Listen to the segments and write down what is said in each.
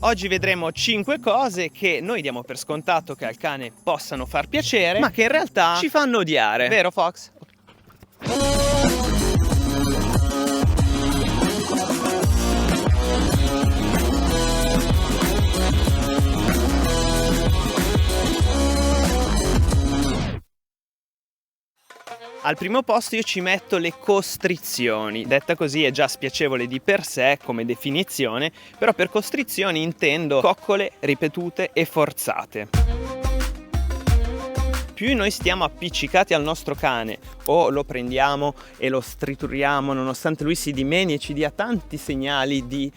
Oggi vedremo 5 cose che noi diamo per scontato che al cane possano far piacere, ma che in realtà ci fanno odiare. Vero, Fox? Al primo posto io ci metto le costrizioni. Detta così è già spiacevole di per sé come definizione, però per costrizioni intendo coccole ripetute e forzate. Più noi stiamo appiccicati al nostro cane o lo prendiamo e lo strituriamo nonostante lui si dimeni e ci dia tanti segnali di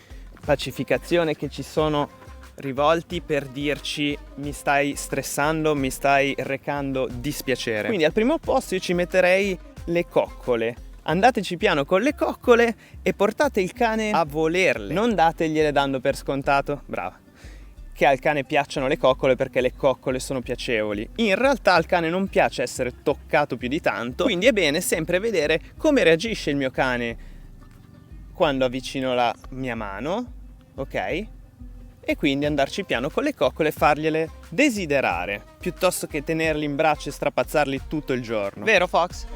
pacificazione che ci sono rivolti per dirci mi stai stressando, mi stai recando dispiacere. Quindi al primo posto io ci metterei le coccole. Andateci piano con le coccole e portate il cane a volerle, non dategliele dando per scontato, brava, che al cane piacciono le coccole perché le coccole sono piacevoli. In realtà al cane non piace essere toccato più di tanto, quindi è bene sempre vedere come reagisce il mio cane quando avvicino la mia mano, ok? E quindi andarci piano con le coccole e fargliele desiderare, piuttosto che tenerli in braccio e strapazzarli tutto il giorno. Vero, Fox?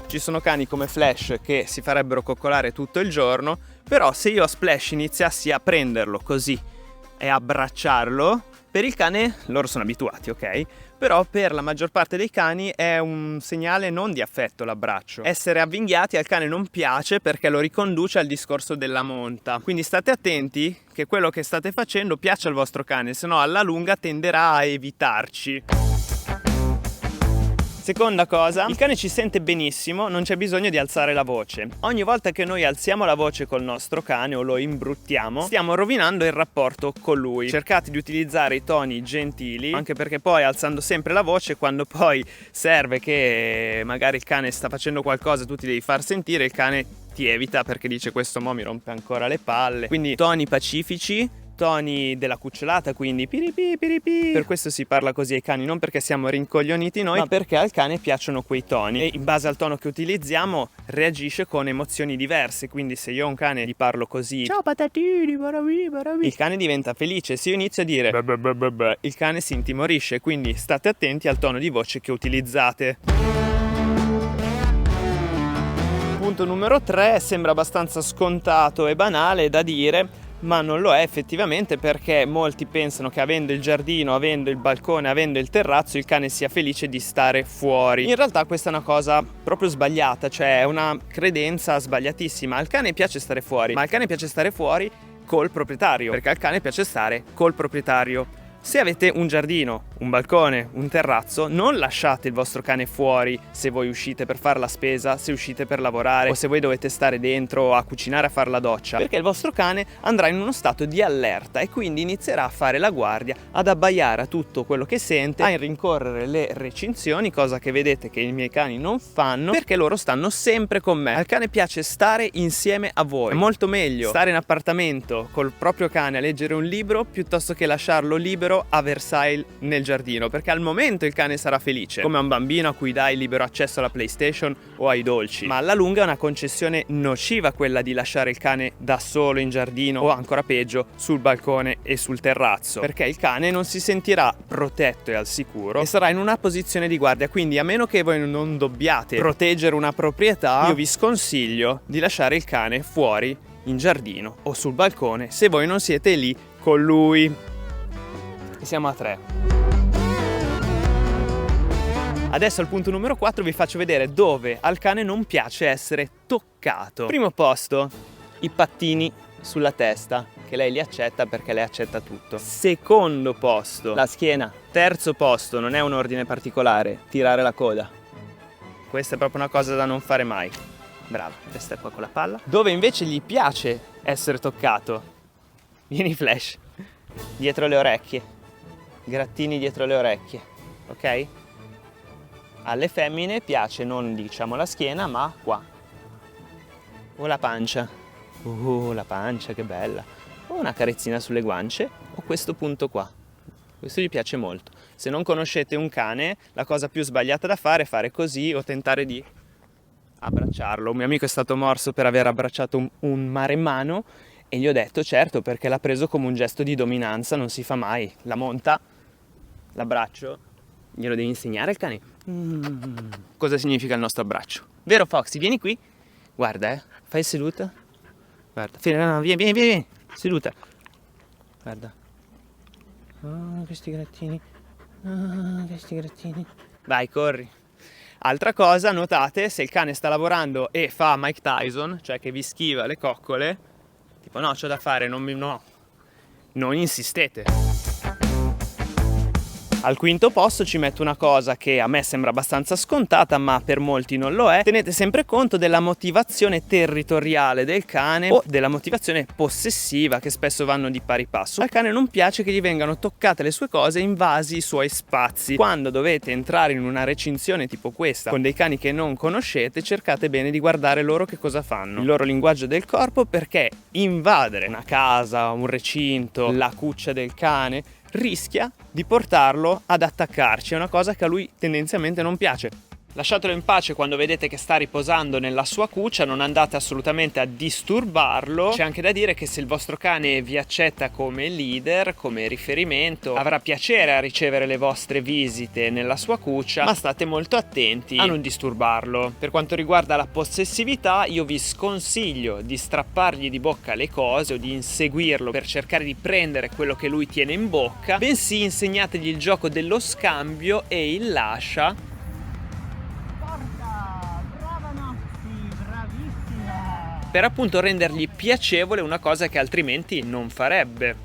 Ci sono cani come Flash che si farebbero coccolare tutto il giorno, però se io a Splash iniziassi a prenderlo così e abbracciarlo, per il cane loro sono abituati, ok? Però per la maggior parte dei cani è un segnale non di affetto l'abbraccio. Essere avvinghiati al cane non piace perché lo riconduce al discorso della monta. Quindi state attenti che quello che state facendo piaccia al vostro cane, se no alla lunga tenderà a evitarci. Seconda cosa, il cane ci sente benissimo, non c'è bisogno di alzare la voce. Ogni volta che noi alziamo la voce col nostro cane o lo imbruttiamo, stiamo rovinando il rapporto con lui. Cercate di utilizzare i toni gentili, anche perché poi alzando sempre la voce, quando poi serve che magari il cane sta facendo qualcosa, tu ti devi far sentire, il cane ti evita perché dice questo mo mi rompe ancora le palle. Quindi toni pacifici, toni della cucciolata, quindi piripi piripi. Per questo si parla così ai cani, non perché siamo rincoglioniti noi, ma perché al cane piacciono quei toni e in base al tono che utilizziamo reagisce con emozioni diverse. Quindi se io a un cane gli parlo così, ciao patatini, barabi, il cane diventa felice. Se io inizio a dire beh, il cane si intimorisce. Quindi state attenti al tono di voce che utilizzate. Punto numero 3, sembra abbastanza scontato e banale da dire, ma non lo è effettivamente, perché molti pensano che avendo il giardino, avendo il balcone, avendo il terrazzo, il cane sia felice di stare fuori. In realtà questa è una cosa proprio sbagliata, cioè è una credenza sbagliatissima. Al cane piace stare fuori, ma al cane piace stare fuori col proprietario, perché al cane piace stare col proprietario. Se avete un giardino, un balcone, un terrazzo, non lasciate il vostro cane fuori se voi uscite per fare la spesa, se uscite per lavorare o se voi dovete stare dentro a cucinare, a fare la doccia, perché il vostro cane andrà in uno stato di allerta e quindi inizierà a fare la guardia, ad abbaiare a tutto quello che sente, a rincorrere le recinzioni, cosa che vedete che i miei cani non fanno perché loro stanno sempre con me. Al cane piace stare insieme a voi. È molto meglio stare in appartamento col proprio cane a leggere un libro piuttosto che lasciarlo libero a Versailles nel giardino, perché al momento il cane sarà felice, come a un bambino a cui dai libero accesso alla PlayStation o ai dolci, ma alla lunga è una concessione nociva quella di lasciare il cane da solo in giardino o ancora peggio sul balcone e sul terrazzo, perché il cane non si sentirà protetto e al sicuro e sarà in una posizione di guardia. Quindi a meno che voi non dobbiate proteggere una proprietà, io vi sconsiglio di lasciare il cane fuori in giardino o sul balcone se voi non siete lì con lui. E siamo a 3. Adesso al punto numero 4 vi faccio vedere dove al cane non piace essere toccato. Primo posto, i pattini sulla testa, che lei li accetta perché lei accetta tutto. Secondo posto, la schiena. Terzo posto, non è un ordine particolare, tirare la coda. Questa è proprio una cosa da non fare mai. Brava, resta qua con la palla. Dove invece gli piace essere toccato, vieni Flash, dietro le orecchie. Grattini dietro le orecchie, ok? Alle femmine piace non diciamo la schiena, ma qua. O la pancia. La pancia, che bella. O una carezzina sulle guance, o questo punto qua. Questo gli piace molto. Se non conoscete un cane, la cosa più sbagliata da fare è fare così o tentare di abbracciarlo. Un mio amico è stato morso per aver abbracciato un maremmano E gli ho detto certo, perché l'ha preso come un gesto di dominanza, non si fa mai. La monta, l'abbraccio, glielo devi insegnare il cane. Cosa significa il nostro abbraccio? Vero Foxy? Vieni qui. Guarda, fai seduta. Guarda, no, vieni, seduta. Guarda. Questi grattini. Questi grattini. Vai, corri. Altra cosa, notate, se il cane sta lavorando e fa Mike Tyson, cioè che vi schiva le coccole, tipo no, c'ho da fare, no, non insistete. Al quinto posto ci metto una cosa che a me sembra abbastanza scontata, ma per molti non lo è. Tenete sempre conto della motivazione territoriale del cane o della motivazione possessiva, che spesso vanno di pari passo. Al cane non piace che gli vengano toccate le sue cose e invasi i suoi spazi. Quando dovete entrare in una recinzione tipo questa con dei cani che non conoscete, cercate bene di guardare loro che cosa fanno, il loro linguaggio del corpo, perché invadere una casa, un recinto, la cuccia del cane rischia di portarlo ad attaccarci. È una cosa che a lui tendenzialmente non piace. Lasciatelo in pace quando vedete che sta riposando nella sua cuccia, non andate assolutamente a disturbarlo. C'è anche da dire che se il vostro cane vi accetta come leader, come riferimento, avrà piacere a ricevere le vostre visite nella sua cuccia, ma state molto attenti a non disturbarlo. Per quanto riguarda la possessività, io vi sconsiglio di strappargli di bocca le cose o di inseguirlo per cercare di prendere quello che lui tiene in bocca, bensì insegnategli il gioco dello scambio e il lascia, per appunto rendergli piacevole una cosa che altrimenti non farebbe.